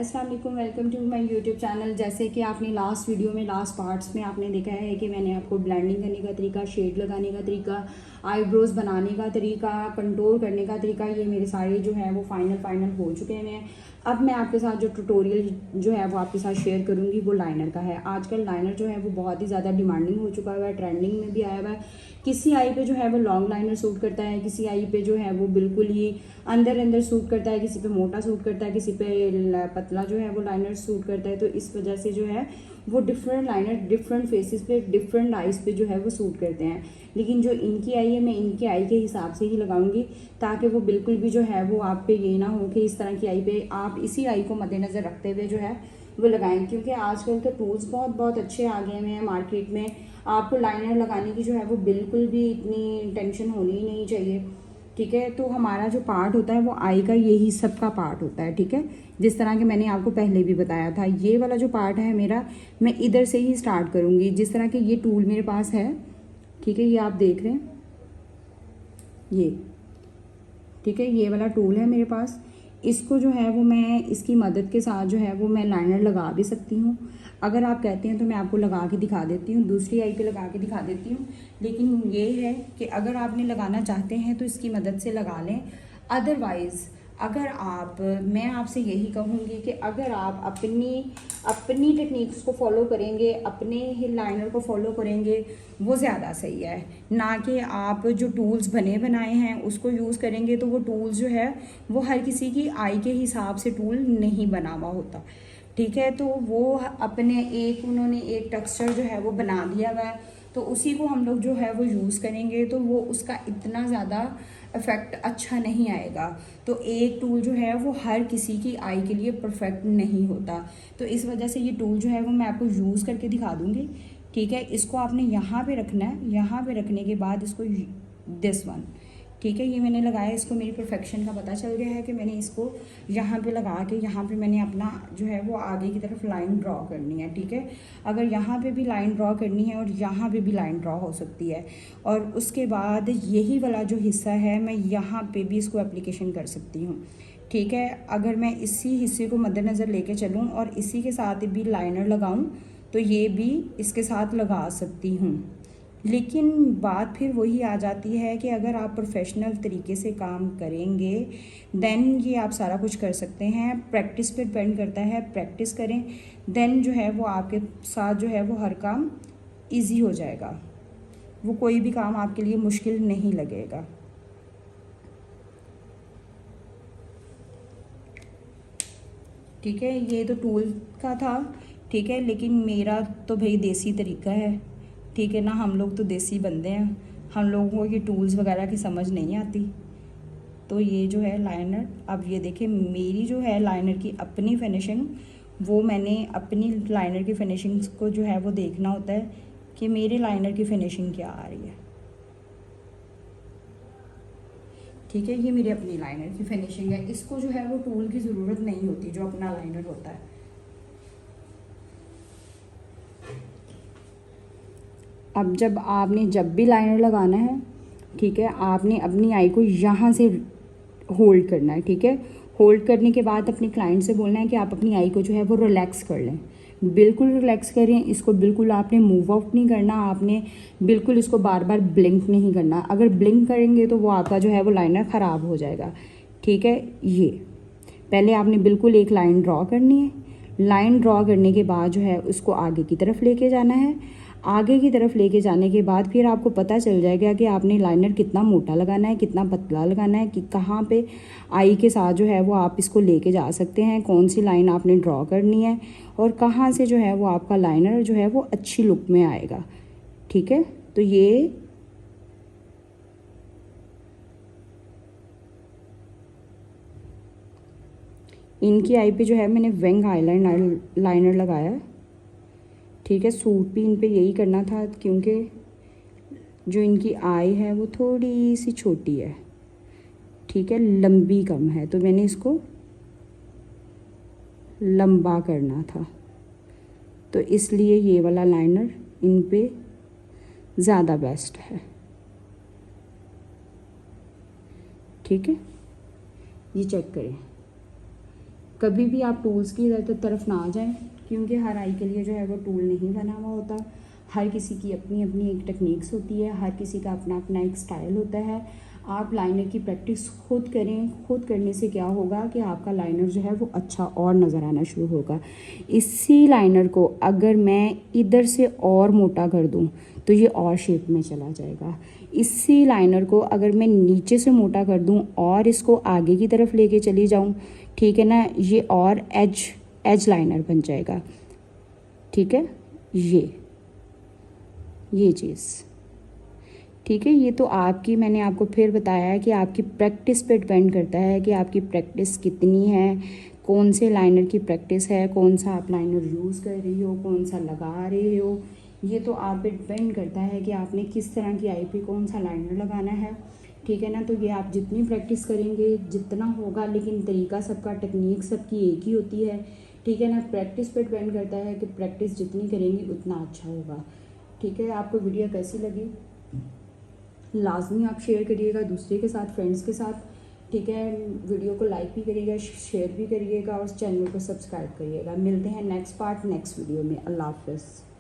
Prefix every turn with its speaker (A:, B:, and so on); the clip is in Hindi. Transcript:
A: अस्सलाम वालेकुम, welcome to my YouTube channel. जैसे कि आपने लास्ट वीडियो में लास्ट पार्ट्स में आपने देखा है कि मैंने आपको ब्लेंडिंग करने का तरीका, शेड लगाने का तरीका, आईब्रोज बनाने का तरीका, कंट्रोल करने का तरीका, ये मेरे सारे जो है वो फाइनल हो चुके हैं। अब मैं आपके साथ जो ट्यूटोरियल जो है वो आपके साथ शेयर करूँगी वो लाइनर का है। आजकल लाइनर जो है वो बहुत ही ज़्यादा डिमांडिंग हो चुका है, ट्रेंडिंग में भी आया हुआ है। किसी आई पे जो है वो लॉन्ग लाइनर सूट करता है, किसी आई पे जो है वो बिल्कुल ही अंदर सूट करता है, किसी पे मोटा सूट करता है, किसी पे पतला जो है वो लाइनर सूट करता है। तो इस वजह से जो है वो डिफरेंट लाइनर डिफरेंट फेसेस पे, डिफरेंट आइज़ पे जो है वो सूट करते हैं। लेकिन जो इनकी आई है मैं इनकी आई के हिसाब से ही लगाऊंगी, ताकि वो बिल्कुल भी जो है वो आप पे ये ना हो कि इस तरह की आई पे आप इसी आई को मद्देनज़र रखते हुए जो है वो लगाएं। क्योंकि आजकल तो टूल्स बहुत अच्छे आ गए हैं मार्केट में। आपको लाइनर लगाने की जो है वो बिल्कुल भी इतनी टेंशन होनी ही नहीं चाहिए। ठीक है, तो हमारा जो पार्ट होता है वो आई का यही सब का पार्ट होता है। ठीक है, जिस तरह के मैंने आपको पहले भी बताया था, ये वाला जो पार्ट है मेरा, मैं इधर से ही स्टार्ट करूँगी। जिस तरह के ये टूल मेरे पास है, ठीक है, ये आप देख रहे हैं ये, ठीक है, ये वाला टूल है मेरे पास। इसको जो है वो मैं इसकी मदद के साथ जो है वो मैं लाइनर लगा भी सकती हूँ। अगर आप कहते हैं तो मैं आपको लगा के दिखा देती हूँ, दूसरी आई पे लगा के दिखा देती हूँ। लेकिन ये है कि अगर आपने लगाना चाहते हैं तो इसकी मदद से लगा लें। अदरवाइज़ अगर आप, मैं आपसे यही कहूँगी कि अगर आप अपनी टेक्निक्स को फॉलो करेंगे, अपने ही लाइनर को फॉलो करेंगे, वो ज़्यादा सही है। ना कि आप जो टूल्स बने बनाए हैं उसको यूज़ करेंगे। तो वो टूल्स जो है वो हर किसी की आई के हिसाब से टूल नहीं बना हुआ होता। ठीक है, तो वो अपने उन्होंने एक टेक्सचर जो है वो बना दिया हुआ है, तो उसी को हम लोग जो है वो यूज़ करेंगे तो वो उसका इतना ज़्यादा इफ़ेक्ट अच्छा नहीं आएगा। तो एक टूल जो है वो हर किसी की आई के लिए परफेक्ट नहीं होता। तो इस वजह से ये टूल जो है वो मैं आपको यूज़ करके दिखा दूँगी। ठीक है, इसको आपने यहाँ पे रखना है। यहाँ पे रखने के बाद इसको दिस वन, ठीक है, ये मैंने लगाया। इसको मेरी परफेक्शन का पता चल गया है कि मैंने इसको यहाँ पे लगा के यहाँ पे मैंने अपना जो है वो आगे की तरफ लाइन ड्रॉ करनी है। ठीक है, अगर यहाँ पे भी लाइन ड्रॉ करनी है और यहाँ पे भी लाइन ड्रॉ हो सकती है, और उसके बाद यही वाला जो हिस्सा है मैं यहाँ पे भी इसको एप्लीकेशन कर सकती हूँ। ठीक है, अगर मैं इसी हिस्से को मद्देनज़र लेके चलूँ और इसी के साथ भी लाइनर लगाऊँ तो ये भी इसके साथ लगा सकती हूँ। लेकिन बात फिर वही आ जाती है कि अगर आप प्रोफेशनल तरीके से काम करेंगे देन ये आप सारा कुछ कर सकते हैं। प्रैक्टिस पे डिपेंड करता है, प्रैक्टिस करें देन जो है वो आपके साथ जो है वो हर काम इजी हो जाएगा। वो कोई भी काम आपके लिए मुश्किल नहीं लगेगा। ठीक है, ये तो टूल का था। ठीक है, लेकिन मेरा तो भाई देसी तरीका है। ठीक है ना, हम लोग तो देसी बंदे हैं, हम लोगों को ये टूल्स वगैरह की समझ नहीं आती। तो ये जो है लाइनर, अब ये देखिए मेरी जो है लाइनर की अपनी फिनिशिंग, वो मैंने अपनी लाइनर की फिनिशिंग को जो है वो देखना होता है कि मेरे लाइनर की फिनिशिंग क्या आ रही है। ठीक है, ये मेरी अपनी लाइनर की फिनिशिंग है। इसको जो है वो टूल की ज़रूरत नहीं होती जो अपना लाइनर होता है। अब जब भी लाइनर लगाना है, ठीक है, आपने अपनी आई को यहाँ से होल्ड करना है। ठीक है, होल्ड करने के बाद अपने क्लाइंट से बोलना है कि आप अपनी आई को जो है वो रिलैक्स कर लें, बिल्कुल रिलैक्स करें। इसको बिल्कुल आपने मूव आउट नहीं करना, आपने बिल्कुल इसको बार बार ब्लिंक नहीं करना। अगर ब्लिंक करेंगे तो वो आपका जो है वो लाइनर ख़राब हो जाएगा। ठीक है, ये पहले आपने बिल्कुल एक लाइन ड्रॉ करनी है। लाइन ड्रॉ करने के बाद जो है उसको आगे की तरफ लेके जाना है। आगे की तरफ लेके जाने के बाद फिर आपको पता चल जाएगा कि आपने लाइनर कितना मोटा लगाना है, कितना पतला लगाना है, कि कहाँ पे आई के साथ जो है वो आप इसको लेके जा सकते हैं, कौन सी लाइन आपने ड्रॉ करनी है और कहाँ से जो है वो आपका लाइनर जो है वो अच्छी लुक में आएगा। ठीक है, तो ये इनकी आई पे जो है मैंने विंग आईलाइनर लाइनर लगाया। ठीक है, सूट भी इन पे यही करना था क्योंकि जो इनकी आई है वो थोड़ी सी छोटी है। ठीक है, लंबी कम है, तो मैंने इसको लंबा करना था, तो इसलिए ये वाला लाइनर इन पे ज़्यादा बेस्ट है। ठीक है, ये चेक करें, कभी भी आप टूल्स की तरफ ना जाएं, क्योंकि हर आई के लिए जो है वो टूल नहीं बना हुआ होता। हर किसी की अपनी अपनी एक टेक्निक्स होती है, हर किसी का अपना अपना एक स्टाइल होता है। आप लाइनर की प्रैक्टिस खुद करें। खुद करने से क्या होगा कि आपका लाइनर जो है वो अच्छा और नज़र आना शुरू होगा। इसी लाइनर को अगर मैं इधर से और मोटा कर दूं तो ये और शेप में चला जाएगा। इसी लाइनर को अगर मैं नीचे से मोटा कर दूं और इसको आगे की तरफ लेके चली जाऊं, ठीक है ना, ये और एज लाइनर बन जाएगा। ठीक है, ये चीज़, ठीक है। ये तो आपकी, मैंने आपको फिर बताया है कि आपकी प्रैक्टिस पे डिपेंड करता है कि आपकी प्रैक्टिस कितनी है, कौन से लाइनर की प्रैक्टिस है, कौन सा आप लाइनर यूज़ कर रही हो, कौन सा लगा रहे हो। ये तो आप पे डिपेंड करता है कि आपने किस तरह की आई पे कौन सा लाइनर लगाना है, ठीक है ना। तो ये आप जितनी प्रैक्टिस करेंगे जितना होगा, लेकिन तरीका सबका, टेक्निक सबकी एक ही होती है, ठीक है ना। प्रैक्टिस पे डिपेंड करता है कि प्रैक्टिस जितनी करेंगी उतना अच्छा होगा, ठीक है। आपको वीडियो कैसी लगी लाजमी आप शेयर करिएगा दूसरे के साथ, फ्रेंड्स के साथ, ठीक है। वीडियो को लाइक भी करिएगा, शेयर भी करिएगा और चैनल को सब्सक्राइब करिएगा। मिलते हैं नेक्स्ट पार्ट नेक्स्ट वीडियो में। अल्लाह हाफ़िज़।